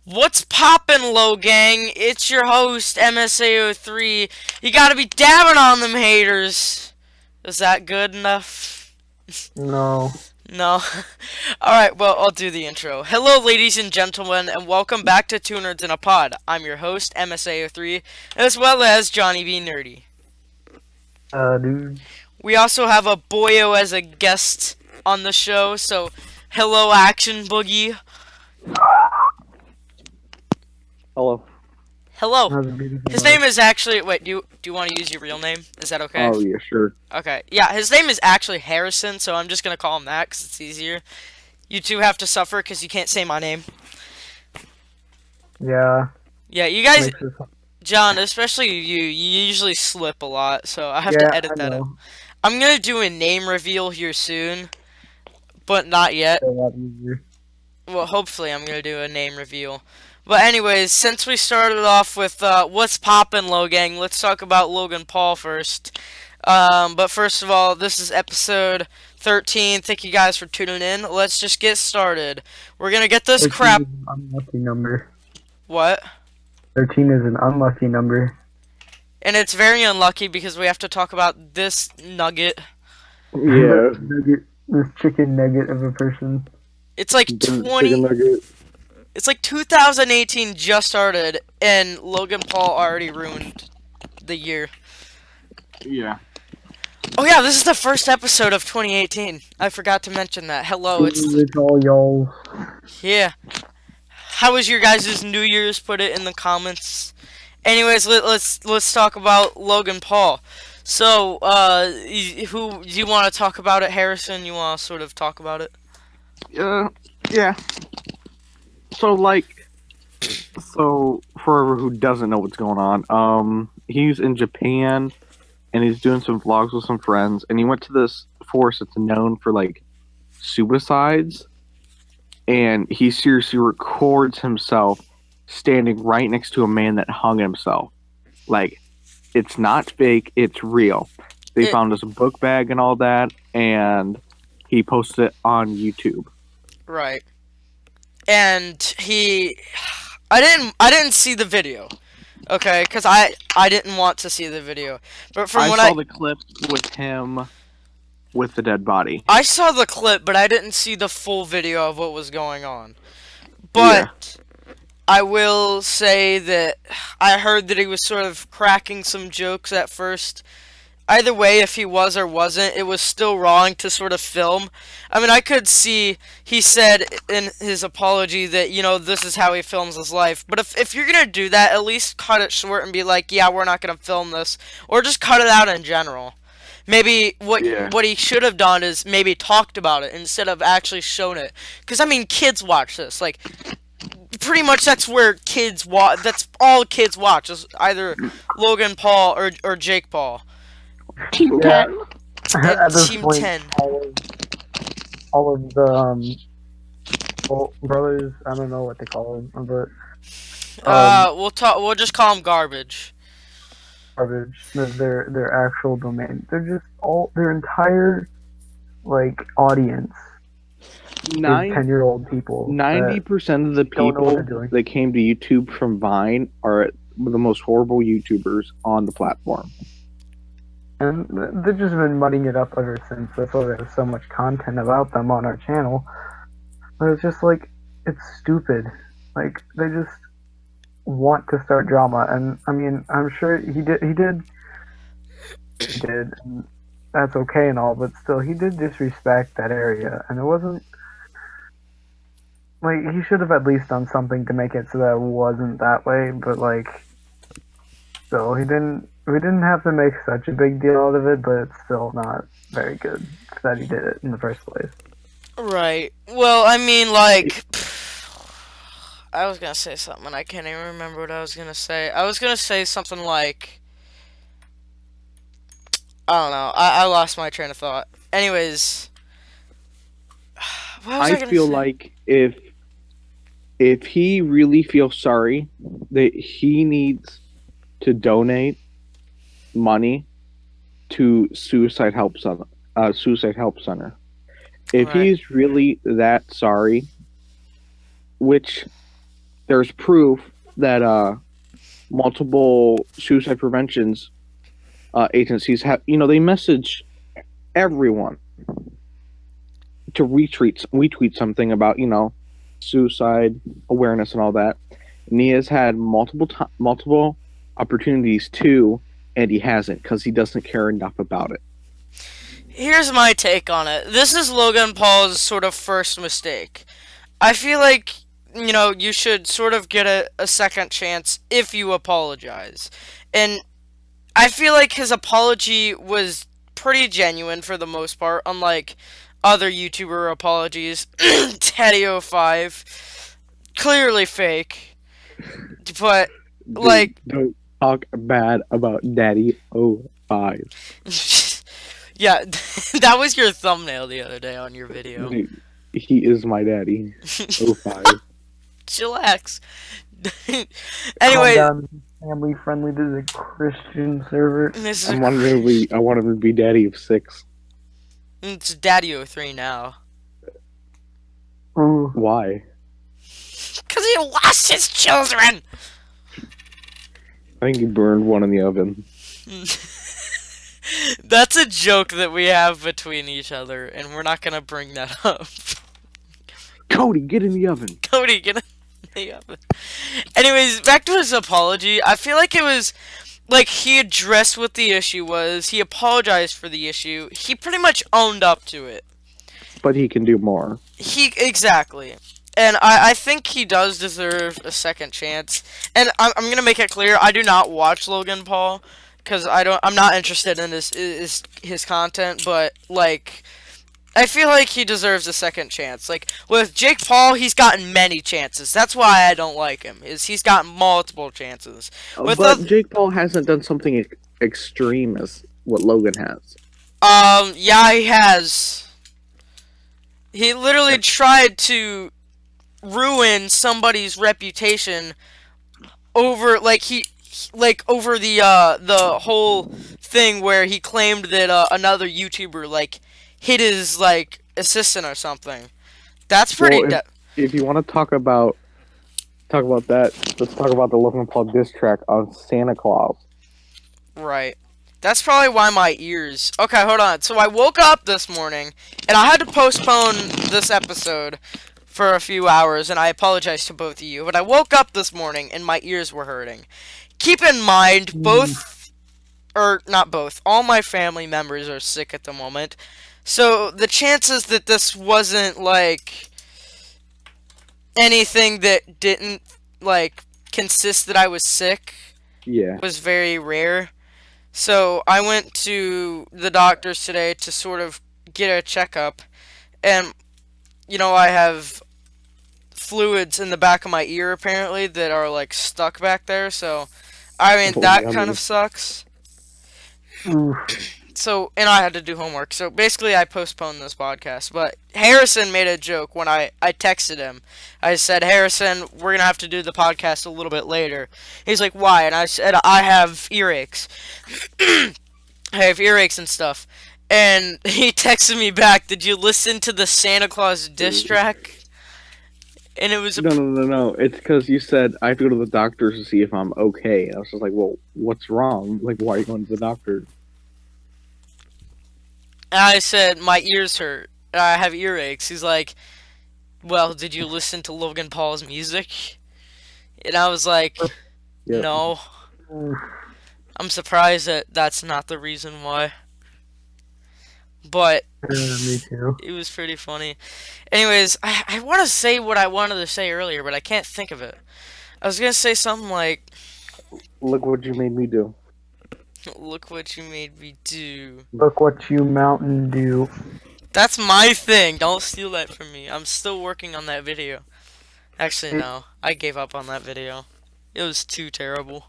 What's poppin', Logang? It's your host, MSAO3. You gotta be dabbing on them haters. Is that good enough? No. No? Alright, well, I'll do the intro. Hello, ladies and gentlemen, and welcome back to Two Nerds in a Pod. I'm your host, MSAO3, as well as Johnny B. Nerdy. Dude. We also have a boyo as a guest on the show, so hello, Action Boogie. Hello. Hello. How's it beautiful His life? name is actually. Wait, do you want to use your real name? Is that okay? Oh, yeah, sure. Okay. Yeah, his name is actually Harrison, so I'm just gonna call him that because it's easier. You two have to suffer because you can't say my name. Yeah. Yeah, you guys, Makes this- John, especially you usually slip a lot, so I have yeah, to edit I that out. know. I'm gonna do a name reveal here soon, but not yet. A lot easier. Well, hopefully I'm gonna do a name reveal. But anyways, since we started off with what's poppin', Logang, let's talk about Logan Paul first. But first of all, this is episode 13. Thank you guys for tuning in. Let's just get started. We're gonna get this 13 crap. is an unlucky number. What? 13 is an unlucky number. And it's very unlucky because we have to talk about this nugget. Yeah. This chicken nugget of a person. It's like Chicken 20. nugget. It's like 2018 just started, and Logan Paul already ruined the year. Yeah. Oh yeah, this is the first episode of 2018. I forgot to mention that. Hello, It's all y'all. yeah. How was your guys' New Year's? Put it in the comments. Anyways, let's talk about Logan Paul. So, who do you want to talk about it, Harrison? You want to sort of talk about it? Yeah. So for who doesn't know what's going on, he's in Japan and he's doing some vlogs with some friends, and he went to this forest that's known for like suicides, and he seriously records himself standing right next to a man that hung himself. Like, it's not fake, it's real. They It- found his book bag and all that, and he posted it on YouTube. Right. And I didn't see the video. Okay, because I didn't want to see the video. But from I what saw the clips with him with the dead body. I saw the clip, but I didn't see the full video of what was going on. But I will say that I heard that he was sort of cracking some jokes at first. Either way, if he was or wasn't, it was still wrong to sort of film. I mean, I could see he said in his apology that, this is how he films his life. But if you're going to do that, at least cut it short and be like, yeah, we're not going to film this. Or just cut it out in general. Maybe what he should have done is maybe talked about it instead of actually shown it. Because, I mean, kids watch this. Like, pretty much that's where kids watch. That's all kids watch. Is either Logan Paul or Jake Paul. Team Yeah. 10. At this Team point, 10. all of the brothers, I don't know what they call them, but We'll just call him garbage. garbage. Their actual domain. They're just their entire audience is 10-year-old people. 90% of the don't know what they're people doing. that came to YouTube from Vine are the most horrible YouTubers on the platform. And they've just been mudding it up ever since. That's why there's so much content about them on our channel. But it's just it's stupid. Like, they just want to start drama. And I mean, I'm sure he did. And that's okay and all, but still, he did disrespect that area. And it wasn't he should have at least done something to make it so that it wasn't that way. But still, he didn't. We didn't have to make such a big deal out of it, but it's still not very good that he did it in the first place. Right. Well, I mean, I was gonna say something and I can't even remember what I was gonna say. I was gonna say something like, I don't know. I lost my train of thought. Anyways, what was I I gonna feel say? like if he really feels sorry, that he needs to donate money to Suicide Help Center. If Right. he's really that sorry, which there's proof that multiple suicide preventions agencies have, they message everyone to retweet something about, suicide awareness and all that. And he has had multiple opportunities to, and he hasn't because he doesn't care enough about it. Here's my take on it. This is Logan Paul's sort of first mistake. I feel like, you should sort of get a second chance if you apologize. And I feel like his apology was pretty genuine for the most part, unlike other YouTuber apologies. Daddy05, clearly fake. But, Dude, like... don't talk bad about Daddy 05. Yeah, that was your thumbnail the other day on your video. Dude, he is my daddy. 05. Chillax. Calm Anyway, down, family friendly. This is a Christian server. this is I want him to be daddy of 6. it's Daddy03 now. Ooh. Why? Because he lost his children! I think he burned one in the oven. That's a joke that we have between each other, and we're not gonna bring that up. Cody, get in the oven. Cody, get in the oven. Anyways, back to his apology. I feel like it was, like, he addressed what the issue was, he apologized for the issue, he pretty much owned up to it. But he can do more. Exactly. And I think he does deserve a second chance. And I'm gonna make it clear, I do not watch Logan Paul, because I'm not interested in his content, but, like, I feel like he deserves a second chance. Like, with Jake Paul, he's gotten many chances. That's why I don't like him, is he's gotten multiple chances. But Jake Paul hasn't done something extreme as what Logan has. Yeah, he has. He literally tried to ruin somebody's reputation over, like, over the whole thing where he claimed that another YouTuber, like, hit his, like, assistant or something. That's pretty. Well, if you want to talk about that, let's talk about the Logan Paul diss track on Santa Claus. Right. That's probably why my ears... Okay, hold on. So I woke up this morning, and I had to postpone this episode for a few hours, and I apologize to both of you, but I woke up this morning, and my ears were hurting. Keep in mind, not both, all my family members are sick at the moment, so the chances that this wasn't, like, anything that didn't, like, consist that I was sick was very rare. So I went to the doctor's today to sort of get a checkup, and, I have fluids in the back of my ear, apparently, that are, like, stuck back there, so, I mean, that kind of sucks. So, and I had to do homework, so basically I postponed this podcast, but Harrison made a joke when I texted him. I said, Harrison, we're gonna have to do the podcast a little bit later. He's like, why? And I said, I have earaches. I have earaches and stuff. And he texted me back, did you listen to the Santa Claus diss track? And it was No. It's because you said I have to go to the doctor to see if I'm okay. I was just like, well, what's wrong? Like, why are you going to the doctor? And I said, my ears hurt. I have earaches. He's like, well, did you listen to Logan Paul's music? And I was like, no. I'm surprised that that's not the reason why. But Me too. it was pretty funny. Anyways, I want to say what I wanted to say earlier, but I can't think of it. I was going to say something like... Look what you made me do. Look what you made me do. Look what you Mountain Dew. That's my thing. Don't steal that from me. I'm still working on that video. Actually, no. I gave up on that video. It was too terrible.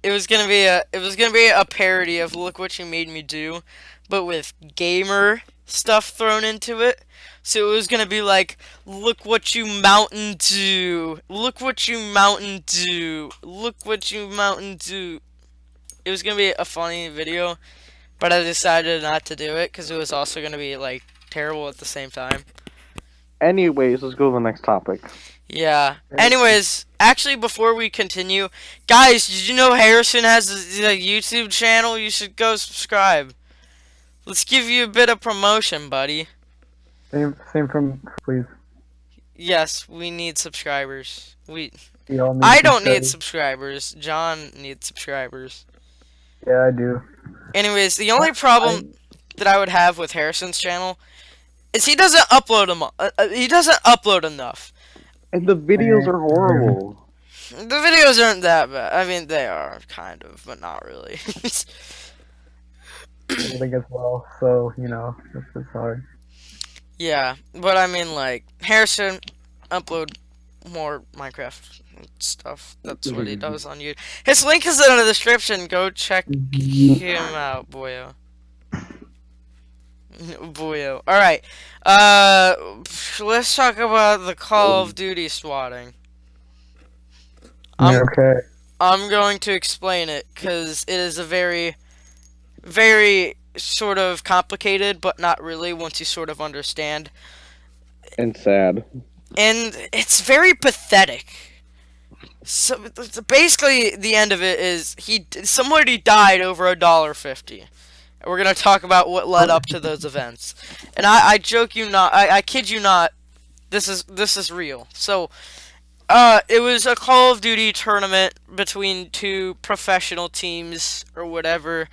It was gonna be a parody of Look What You Made Me Do, but with gamer stuff thrown into it. So it was gonna be like, look what you Mountain Dew, look what you Mountain Dew, look what you Mountain Dew. It was gonna be a funny video, but I decided not to do it because it was also gonna be like terrible at the same time. Anyways, let's go to the next topic. Yeah. Anyways, actually, before we continue, guys, did you know Harrison has a YouTube channel? You should go subscribe. Let's give you a bit of promotion, buddy. Same from please. Yes, we need subscribers. We all need I don't need subscribers. subscribers. John needs subscribers. Yeah, I do. Anyways, the only problem that I would have with Harrison's channel is he doesn't upload he doesn't upload enough. And the videos are horrible. The videos aren't that bad. I mean, they are kind of, but not really. I think as well. So it's hard. Yeah, but I mean, like, Harrison upload more Minecraft stuff. That's what he does on YouTube. His link is in the description. Go check him out, boyo. Boyo. Alright. Let's talk about the Call of Duty swatting. Okay. I'm going to explain it, because it is a very, very sort of complicated, but not really once you sort of understand. And sad. And it's very pathetic. So basically, the end of it is somebody died over $1.50. And we're gonna talk about what led up to those events. And I joke you not, I kid you not. This is real. So, it was a Call of Duty tournament between two professional teams or whatever,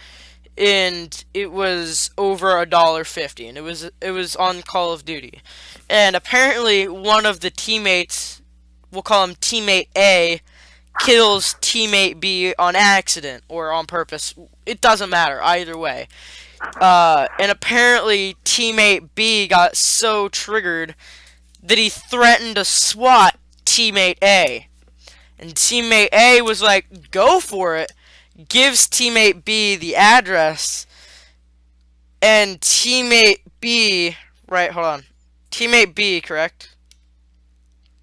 and it was over $1.50, and it was on Call of Duty, and apparently one of the teammates, we'll call him teammate A, kills teammate B on accident or on purpose. It doesn't matter either way. And apparently teammate B got so triggered that he threatened to SWAT teammate A. And teammate A was like, go for it. Gives teammate B the address. And teammate B... Right, hold on. Teammate B, correct?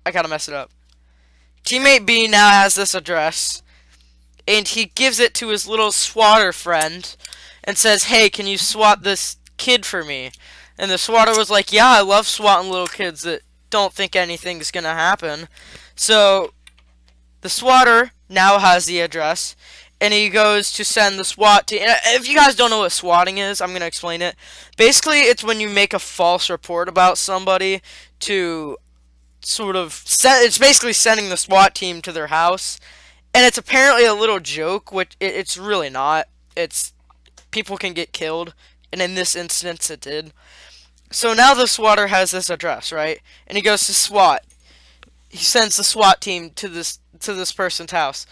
I gotta mess it up. Teammate B now has this address. And he gives it to his little swatter friend. And says, hey, can you swat this kid for me? And the swatter was like, yeah, I love swatting little kids that don't think anything's gonna happen. So the swatter now has the address, and he goes to send the SWAT team. If you guys don't know what swatting is, I'm gonna explain it. Basically, it's when you make a false report about somebody to sort of it's basically sending the SWAT team to their house, and it's apparently a little joke, which it's really not. It's people can get killed, and in this instance, it did. So now the swatter has this address, right? And he goes to SWAT. He sends the SWAT team to this person's house.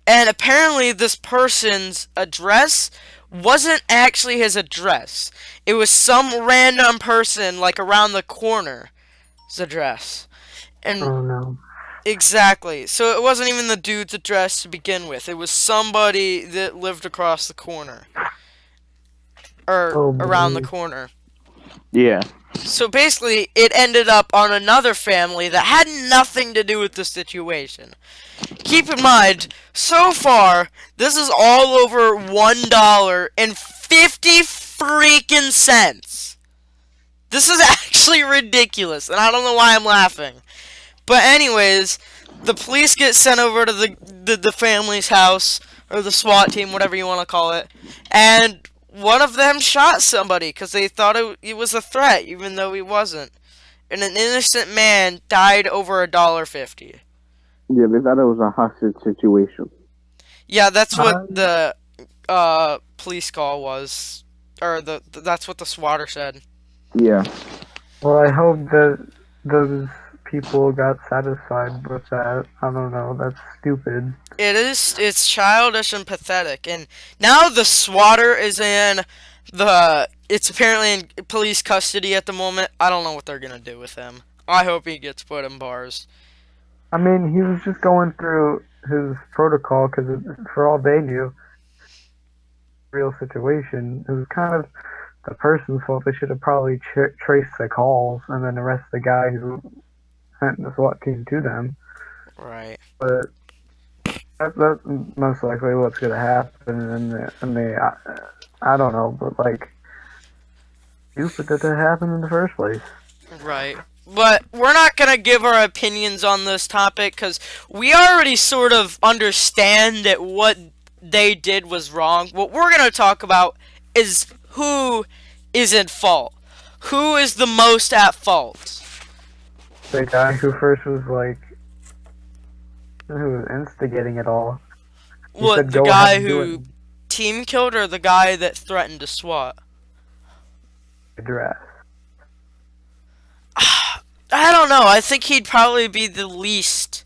And apparently this person's address wasn't actually his address. It was some random person, like, around the corner's address. And Oh no. exactly. So it wasn't even the dude's address to begin with. It was somebody that lived across the corner. Or around the corner. Yeah. So basically, it ended up on another family that had nothing to do with the situation. Keep in mind, so far, this is all over $1.50 freaking cents. This is actually ridiculous, and I don't know why I'm laughing. But anyways, the police get sent over to the family's house, or the SWAT team, whatever you want to call it, and one of them shot somebody because they thought it was a threat, even though he wasn't. And an innocent man died over $1.50. Yeah, they thought it was a hostage situation. Yeah, that's what the police call was, or that's what the swatter said. Yeah. Well, I hope that those people got satisfied with that. I don't know. That's stupid. It's childish and pathetic. And now the swatter is it's apparently in police custody at the moment. I don't know what they're gonna do with him. I hope he gets put in bars. I mean, he was just going through his protocol because, for all they knew, real situation. It was kind of the person's fault. They should have probably traced the calls and then arrest the guy who sent the SWAT team to them. Right. But that's most likely what's going to happen. I don't know, but like, stupid that happened in the first place. Right. But we're not gonna give our opinions on this topic because we already sort of understand that what they did was wrong. What we're gonna talk about is who is at fault. Who is the most at fault? The guy who first was like, who was instigating it all. He What, said, the "Go ahead guy and do it." who team killed or the guy that threatened to SWAT? Address. I don't know. I think he'd probably be the least.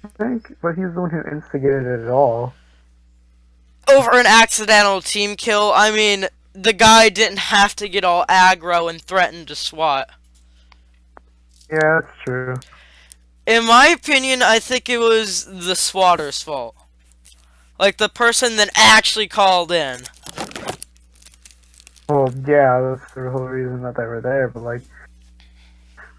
I think, but he's the one who instigated it at all. Over an accidental team kill, I mean, the guy didn't have to get all aggro and threaten to SWAT. Yeah, that's true. In my opinion, I think it was the SWATter's fault. Like, the person that actually called in. Well, yeah, that's the whole reason that they were there, but like,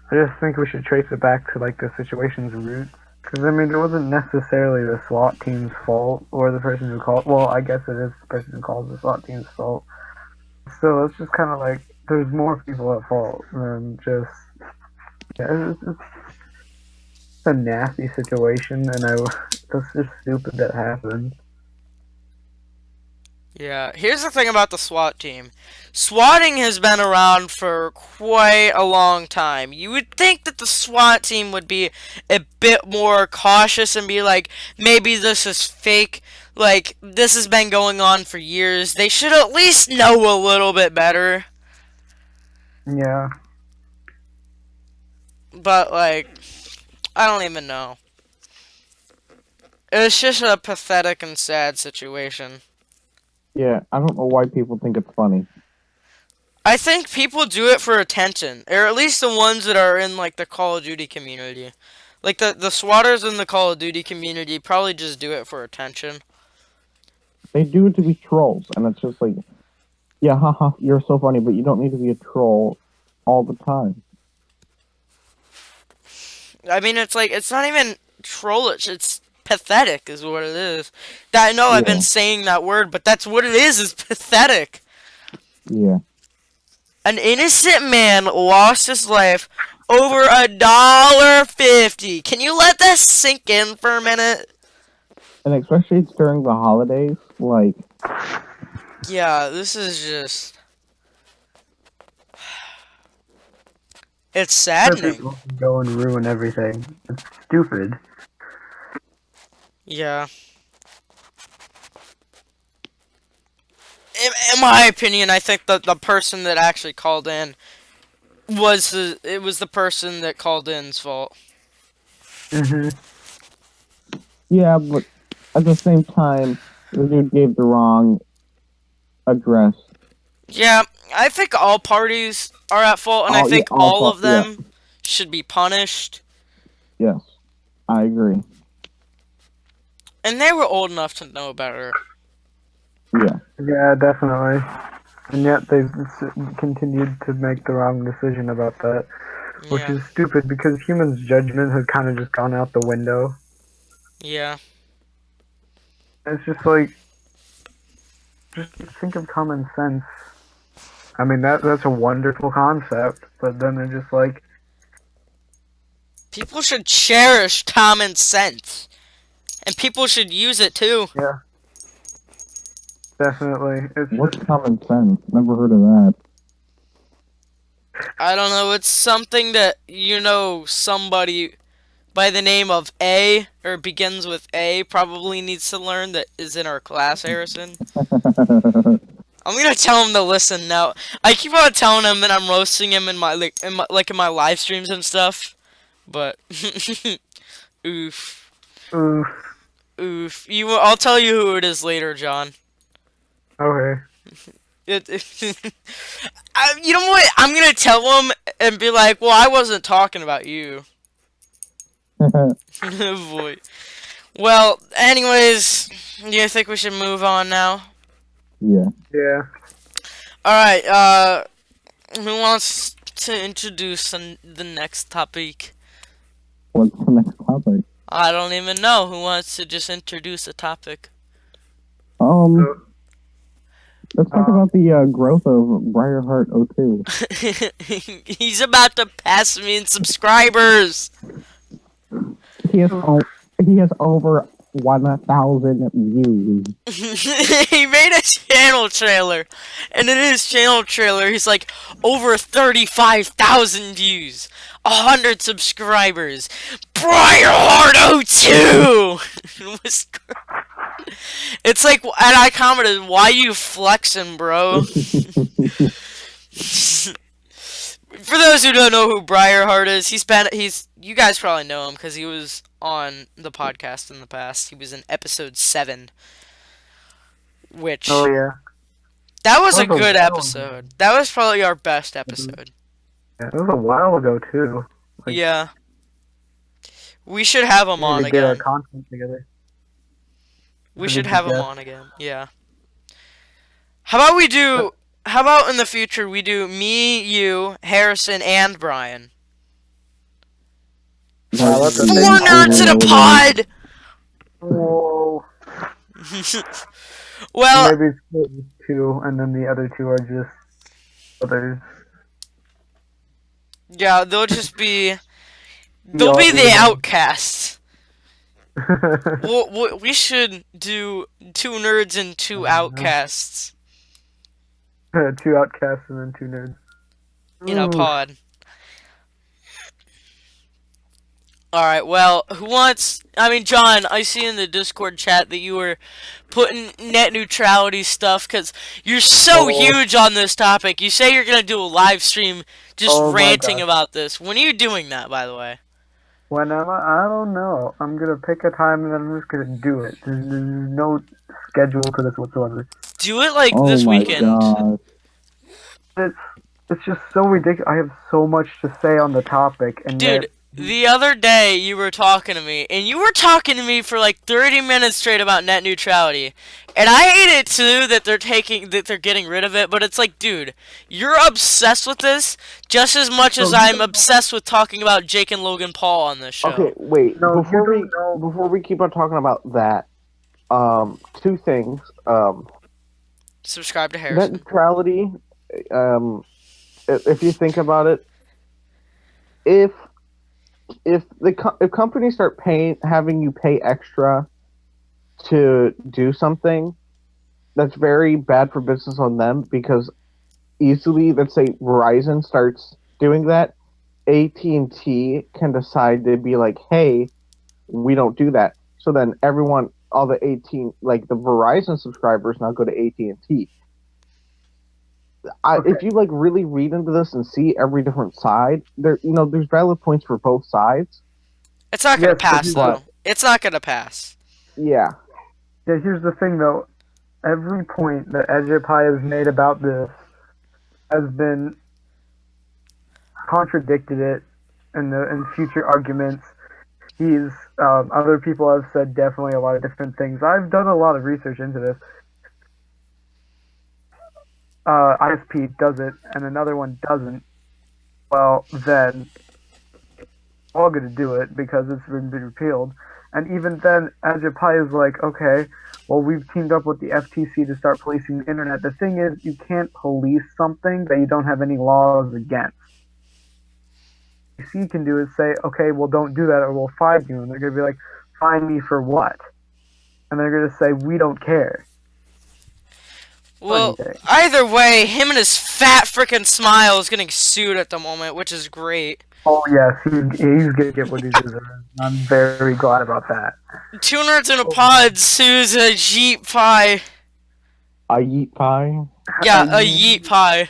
I just think we should trace it back to like the situation's roots. Because I mean, it wasn't necessarily the SWAT team's fault or the person who called. Well, I guess it is the person who calls the SWAT team's fault. Still, it's just kind of like there's more people at fault than just. Yeah, it's a nasty situation, and that's just stupid that happened. Yeah, here's the thing about the SWAT team. SWATting has been around for quite a long time. You would think that the SWAT team would be a bit more cautious and be like, maybe this is fake. Like, this has been going on for years. They should at least know a little bit better. Yeah. But, like, I don't even know. It's just a pathetic and sad situation. Yeah, I don't know why people think it's funny. I think people do it for attention, or at least the ones that are in like the Call of Duty community. Like the swatters in the Call of Duty community probably just do it for attention. They do it to be trolls, and it's just like, yeah, haha, you're so funny, but you don't need to be a troll all the time. I mean, it's like, it's not even trollish, it's pathetic is what it is. I know I've been saying that word, but that's what it is pathetic. Yeah. An innocent man lost his life over $1.50. Can you let that sink in for a minute? And especially it's during the holidays, like... Yeah, this is just... It's saddening. People can go and ruin everything. It's stupid. Yeah. In my opinion, I think that the person that actually called in was the person that called in's fault. Yeah, but at the same time, the dude gave the wrong address. Yeah, I think all parties are at fault, and I think all of them should be punished. Yes, I agree. And they were old enough to know better. Yeah. Yeah, definitely. And yet they continued to make the wrong decision about that. Which is stupid because humans' judgment had kind of just gone out the window. Yeah. It's just like, just think of common sense. I mean, that's a wonderful concept, but then they're just like... People should cherish common sense. And people should use it too. Yeah. Definitely. What's common sense? Never heard of that. I don't know, it's something that, somebody by the name of A, or begins with A, probably needs to learn that is in our class, Harrison. I'm gonna tell him to listen now. I keep on telling him that I'm roasting him in my live streams and stuff. But, oof. Oof. Oof. I'll tell you who it is later, John. Okay. You know what? I'm gonna tell him and be like, well, I wasn't talking about you. Boy. Well, anyways, do you think we should move on now? Yeah. Yeah. Alright, who wants to introduce the next topic? What's the next topic? I don't even know. Who wants to just introduce a topic? Let's talk about the growth of Briarheart 02. He's about to pass me in subscribers. He has over 1,000 views. He made a channel trailer, and in his channel trailer, he's like over 35,000 views, 100 subscribers. Briarheart02. It was It's like, and I commented, "Why you flexing, bro?" For those who don't know who Briarheart is, you guys probably know him because he was on the podcast in the past. He was in episode 7, which Oh yeah, that was a That was a good while episode. That was probably our best episode. yeah, it was a while ago too. Like, Yeah, we should have him we on need to get our again. content together. We Good should have him guess. on again. Yeah. How about in the future we do me, you, Harrison, and Brian? Wow, that's a 4 big nerds in a pod! Whoa. Well, Maybe it's split into 2, and then the other 2 are just others. yeah, they'll be the outcasts. We should do 2 nerds and 2 outcasts 2 outcasts and then 2 nerds. in a Ooh. pod. Alright, well, John, I see in the Discord chat that you were putting net neutrality stuff, because you're so huge on this topic. You say you're going to do a live stream just Oh my ranting gosh. about this. When are you doing that, by the way? When I don't know. I'm gonna pick a time and then I'm just gonna do it. There's no schedule to this whatsoever. Do it, like, this weekend. God. It's just so ridiculous. I have so much to say on the topic, and Dude, yet the other day you were talking to me, and you were talking to me for like 30 minutes straight about net neutrality. And I hate it too that they're getting rid of it, but it's like, dude, you're obsessed with this just as much as I'm obsessed with talking about Jake and Logan Paul on this show. Okay, wait. No, Before we keep on talking about that, 2 things. Subscribe to Net Harrison. neutrality. If you think about it, if companies start having you pay extra to do something, that's very bad for business on them, because easily, let's say Verizon starts doing that, AT&T can decide to be like, hey, we don't do that. So then all the the Verizon subscribers now go to AT&T. If you really read into this and see every different side, there's valid points for both sides. It's not gonna Yes, pass, but- though. It's not gonna pass. Yeah. Yeah, here's the thing though. Every point that EduPie has made about this has been contradicted it in future arguments. Other people have said definitely a lot of different things. I've done a lot of research into this. ISP does it, and another one doesn't. Well, then all going to do it because it's been repealed. And even then, EduPie is like, okay, well, we've teamed up with the FTC to start policing the internet. The thing is, you can't police something that you don't have any laws against. What FTC can do is say, okay, well, don't do that or we'll fine you. And they're going to be like, fine me for what? And they're going to say, we don't care. Well, either way, him and his fat freaking smile is getting sued at the moment, which is great. Oh, yes, he's going to get what he deserves. I'm very glad about that. 2 Nerds in a Pod sues a Yeet Pie. A Yeet Pie? Yeah, a Yeet Pie.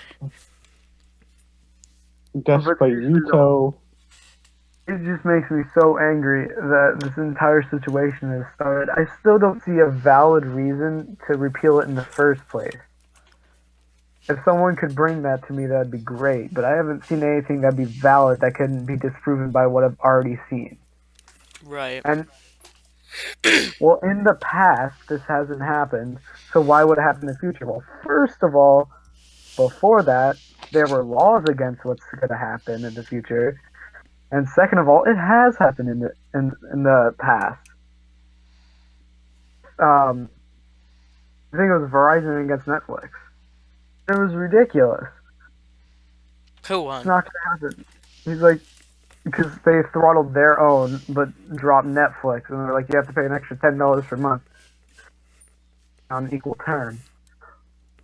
Despacito. It just makes me so angry that this entire situation has started. I still don't see a valid reason to repeal it in the first place. If someone could bring that to me, that'd be great. But I haven't seen anything that'd be valid that couldn't be disproven by what I've already seen. Right. And, well, in the past, this hasn't happened. So why would it happen in the future? Well, first of all, before that, there were laws against what's going to happen in the future. And second of all, it has happened in the past. I think it was Verizon against Netflix. It was ridiculous. Who It's won? not gonna happen. He's like, because they throttled their own, but dropped Netflix, and they're like, you have to pay an extra $10 per month on equal terms.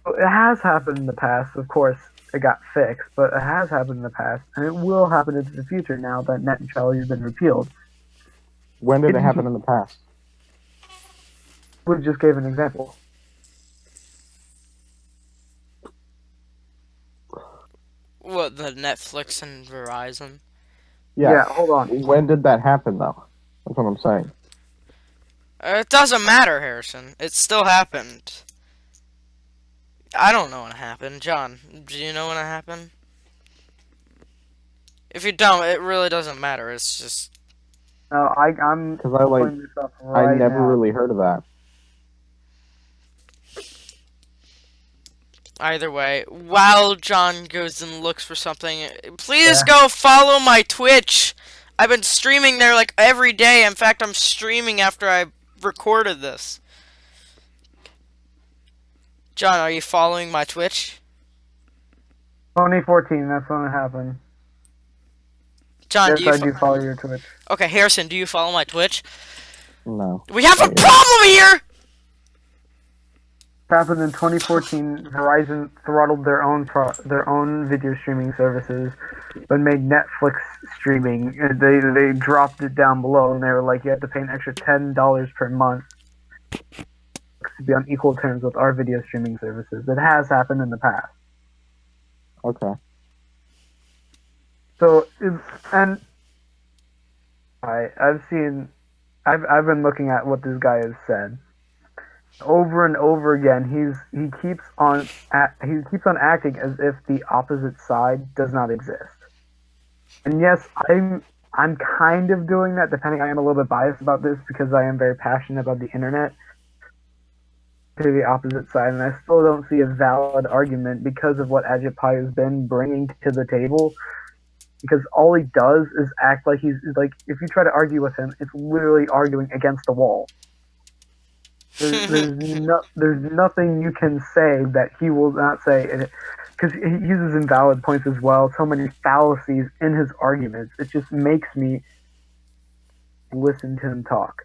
It has happened in the past, of course. It got fixed, but it has happened in the past, and it will happen into the future now that net neutrality has been repealed. When did it happen in the past? We just gave an example. What, the Netflix and Verizon? Yeah, hold on. When did that happen, though? That's what I'm saying. It doesn't matter, Harrison. It still happened. I don't know when it happened. John, do you know when it happened? If you don't, it really doesn't matter. It's just... No, I'm Because I pulling this up right I never now. really heard of that. Either way, while John goes and looks for something, please go follow my Twitch. I've been streaming there like every day. In fact, I'm streaming after I recorded this. John, are you following my Twitch? 2014, that's when it happened. John, Yes, do you I do follow your Twitch. Okay, Harrison, do you follow my Twitch? No. We have a problem here! It happened in 2014. Verizon throttled their own video streaming services, but made Netflix streaming. They dropped it down below, and they were like, you have to pay an extra $10 per month to be on equal terms with our video streaming services. It has happened in the past. Okay. So, and I've been looking at what this guy has said. Over and over again, he keeps on acting as if the opposite side does not exist. And yes, I'm kind of doing that. Depending, I am a little bit biased about this because I am very passionate about the internet. To the opposite side, and I still don't see a valid argument because of what Ajit Pai has been bringing to the table. Because all he does is act like he's like, if you try to argue with him, it's literally arguing against the wall. There's nothing you can say that he will not say, because he uses invalid points as well. So many fallacies in his arguments. It just makes me listen to him talk.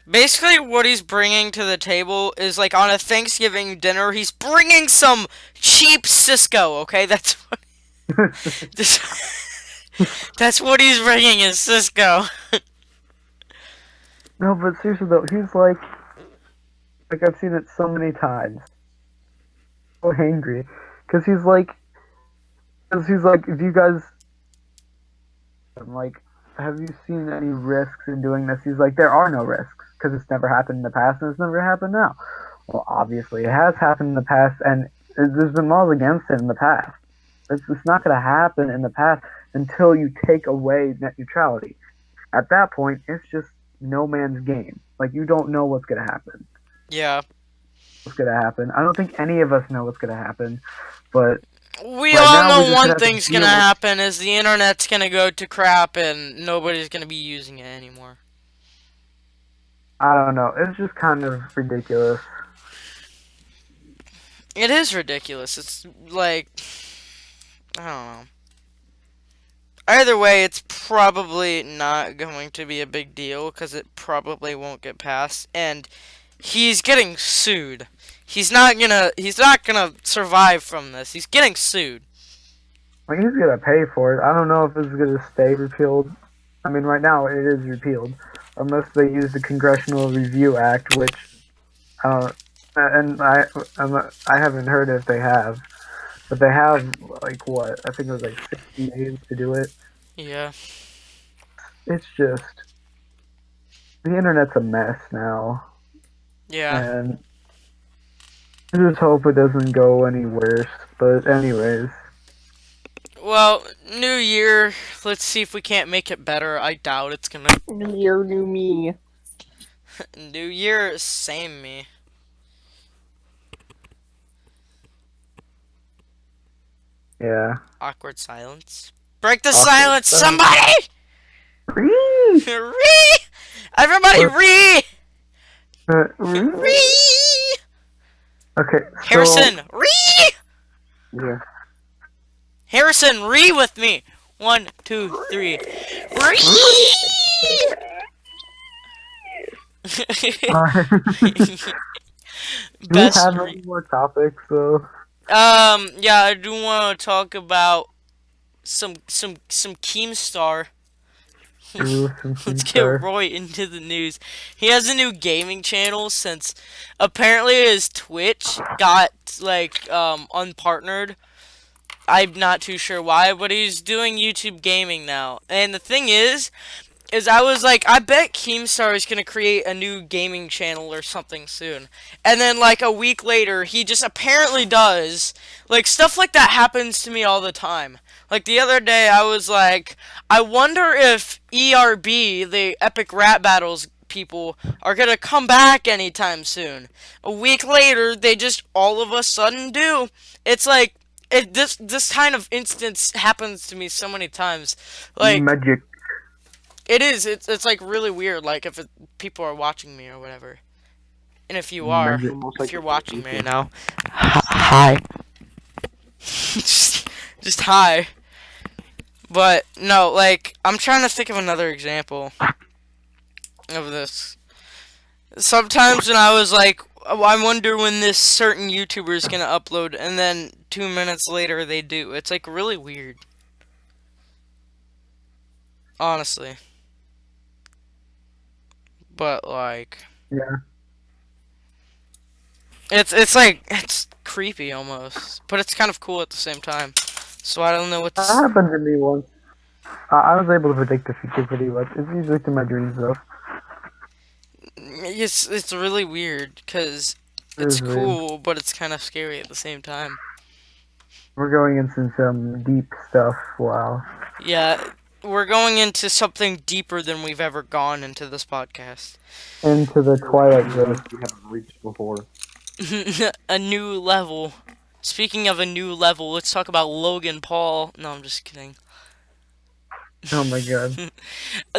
Basically, what he's bringing to the table is like on a Thanksgiving dinner, he's bringing some cheap Cisco. Okay, that's what. That's what he's bringing is Cisco. No, but seriously though, he's like I've seen it so many times. So angry, because he's like, if you guys, I'm like, have you seen any risks in doing this? He's like, there are no risks because it's never happened in the past and it's never happened now. Well, obviously it has happened in the past, and there's been laws against it in the past. It's not going to happen in the past until you take away net neutrality. At that point, it's just no man's game. Like, you don't know what's going to happen. Yeah. What's going to happen. I don't think any of us know what's going to happen, but we right all now, we know just one have to thing's deal gonna with- happen is the internet's gonna go to crap and nobody's gonna be using it anymore. I don't know. It's just kind of ridiculous. It is ridiculous. It's like, I don't know. Either way, it's probably not going to be a big deal because it probably won't get passed, and he's getting sued. He's not gonna survive from this. He's getting sued. Like, he's gonna pay for it. I don't know if it's gonna stay repealed. I mean, right now it is repealed, unless they use the Congressional Review Act, which and I haven't heard if they have, but they have like what? I think it was like 60 days to do it. Yeah. It's just the internet's a mess now, Yeah. and I just hope it doesn't go any worse. But anyways. Well, new year. Let's see if we can't make it better. I doubt it's gonna. New year, new me. New year, same me. Yeah. Awkward silence. Break the Awkward silence, silence. somebody! Ree! Ree! Everybody, ree! Ree! Ree! Okay, so Harrison, ree! Yeah. Harrison, re with me. 1, 2, 3. Re! Do we Best have re. any more topics though? Yeah, I do want to talk about some Keemstar. Ooh, some Let's get Keemstar. Roy into the news. He has a new gaming channel since apparently his Twitch got like unpartnered. I'm not too sure why, but he's doing YouTube gaming now. And the thing is I was like, I bet Keemstar is gonna create a new gaming channel or something soon. And then like a week later, he just apparently does. Like stuff like that happens to me all the time. Like the other day, I was like, I wonder if ERB, the Epic Rap Battles people, are gonna come back anytime soon. A week later, they just all of a sudden do. It's like this kind of instance happens to me so many times. Like Magic. it is. It's like really weird. Like if people are watching me or whatever, and if you are, Magic. Almost if like you're a watching me vacation. now, hi. just hi. But no, like I'm trying to think of another example of this. Sometimes when I was like, oh, I wonder when this certain YouTuber is gonna upload, and then 2 minutes later they do. It's like really weird. Honestly. But like. Yeah. It's like it's creepy almost, but it's kind of cool at the same time. So I don't know what to That happened to me once. I was able to predict the future pretty much. It's usually through my dreams though. it's really weird because It it's is weird. cool, but it's kind of scary at the same time. We're going into some deep stuff. Wow. Yeah, we're going into something deeper than we've ever gone into this podcast. Into the Twilight Zone. We haven't reached before. A new level. Speaking of a new level, let's talk about Logan Paul. No, I'm just kidding. Oh my god.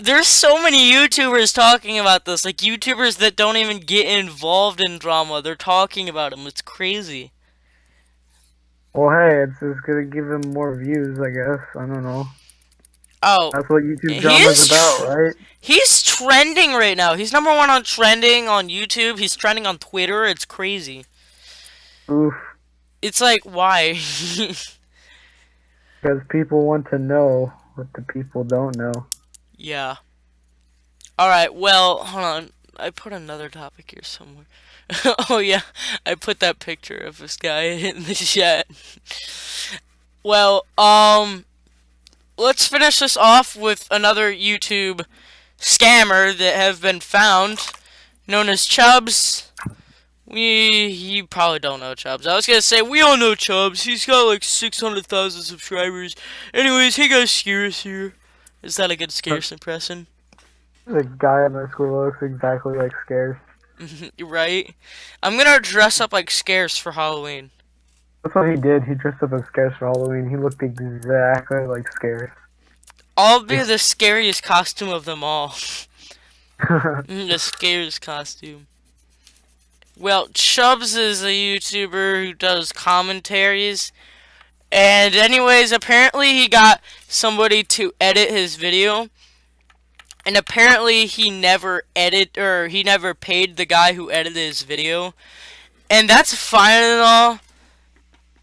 There's so many YouTubers talking about this, like YouTubers that don't even get involved in drama. They're talking about him. It's crazy. Well, hey, it's just gonna give him more views, I guess. I don't know. Oh, That's what YouTube drama's about, right? he's trending right now. He's #1 on trending on YouTube. He's trending on Twitter. It's crazy. Oof. It's like, why? Because people want to know what the people don't know. Yeah. Alright, well, hold on. I put another topic here somewhere. Oh yeah, I put that picture of this guy in the chat. Well, let's finish this off with another YouTube scammer that have been found, known as Chubbs. You probably don't know Chubbs. I was gonna say, we all know Chubbs. He's got like 600,000 subscribers. Anyways, hey guys, Scarce here. Is that a good Scarce impression? The guy at my school looks exactly like Scarce. Right? I'm gonna dress up like Scarce for Halloween. That's what he did. He dressed up as Scarce for Halloween. He looked exactly like Scarce. I'll be the scariest costume of them all. The scariest costume. Well, Chubbs is a YouTuber who does commentaries. And anyways, apparently he got somebody to edit his video. And apparently he never he never paid the guy who edited his video. And that's fine and all.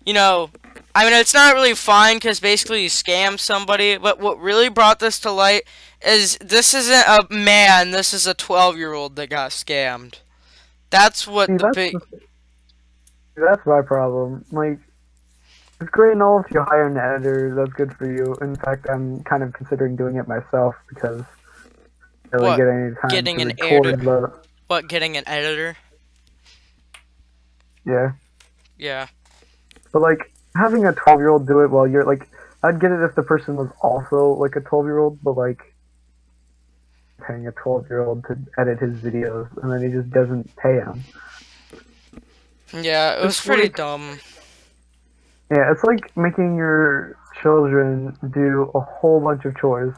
You know, I mean, it's not really fine because basically you scam somebody. But what really brought this to light is this isn't a man, this is a 12-year-old that got scammed. That's what See, the big... that's my problem. Like, it's great and all if you hire an editor. That's good for you. In fact, I'm kind of considering doing it myself because I don't What? get any time Getting to an record. editor? What, getting an editor? Yeah. Yeah. But like having a 12-year-old do it while you're like, I'd get it if the person was also like a 12-year-old, but like paying a 12-year-old to edit his videos and then he just doesn't pay him. Yeah, it was It's pretty like- dumb. Yeah, it's like making your children do a whole bunch of chores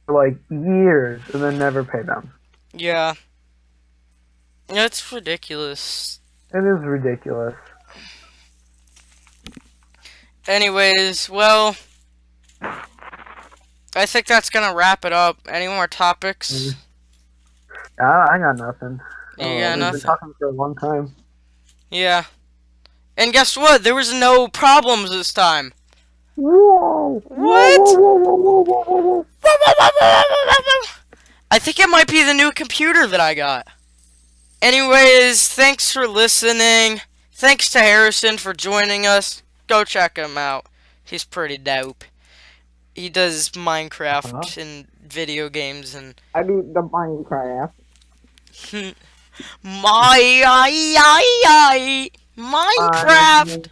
for like years and then never pay them. Yeah. It's ridiculous. It is ridiculous. Anyways, well, I think that's gonna wrap it up. Any more topics? I got nothing. You Oh, got We've been nothing? talking for a long time. Yeah. And guess what? There was no problems this time. Whoa! What? Whoa! I think it might be the new computer that I got. Anyways, thanks for listening. Thanks to Harrison for joining us. Go check him out. He's pretty dope. He does Minecraft and video games and I do the Minecraft. Minecraft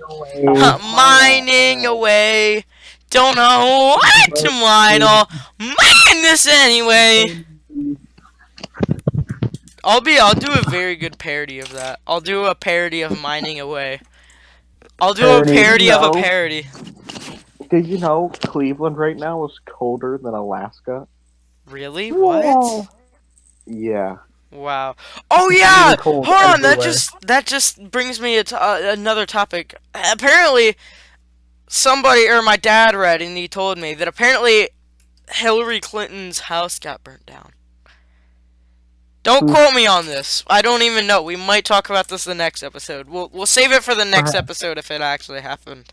mining away. Don't know what to mine. I'll mine this anyway. I'll do a very good parody of that. I'll do a parody of mining away. I'll do a parody of a parody. Did you know Cleveland right now is colder than Alaska? Really? What? Yeah. Wow. Oh yeah. really cold Hold on. everywhere. That just brings me to another topic. Apparently, somebody or my dad read and he told me that apparently Hillary Clinton's house got burnt down. Don't quote me on this. I don't even know. We might talk about this in the next episode. We'll save it for the next episode if it actually happened.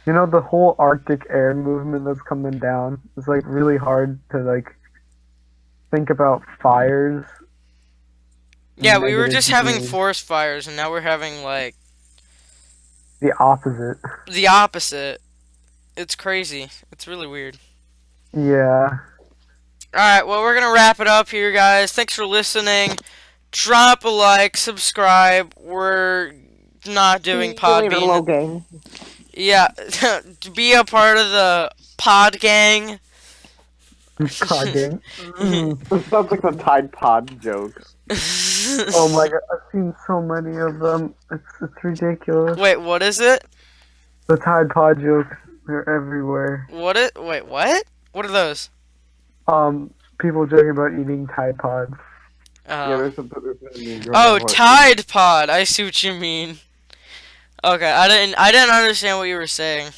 You know, the whole Arctic air movement that's coming down. It's like really hard to like think about fires. Yeah, we were Negative just having views. forest fires, and now we're having like The opposite. the opposite. It's crazy. It's really weird. Yeah. Alright, well, we're gonna wrap it up here, guys. Thanks for listening. Drop a like, subscribe. We're not doing Podbean. Logan. Yeah, be a part of the Pod Gang. God dang. This sounds like the Tide Pod jokes. Oh my god, I've seen so many of them. It's ridiculous. Wait, what is it? The Tide Pod jokes, they're everywhere. Wait, what? What are those? People joking about eating Tide Pods. There's a meme going Oh, on where- Tide Pod. I see what you mean. Okay, I didn't understand what you were saying.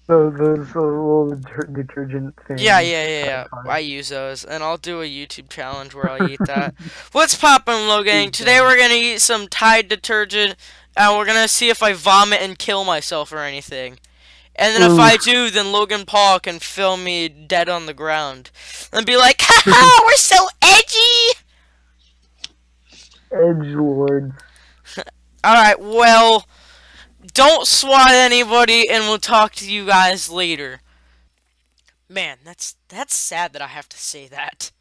So those little detergent things. Yeah. I use those, and I'll do a YouTube challenge where I'll eat that. What's poppin', Logan? Today we're gonna eat some Tide detergent, and we're gonna see if I vomit and kill myself or anything. And then if I do, then Logan Paul can film me dead on the ground and be like, "Haha, we're so edgy." Edgelords. Alright, well, don't swat anybody, and we'll talk to you guys later. Man, that's sad that I have to say that.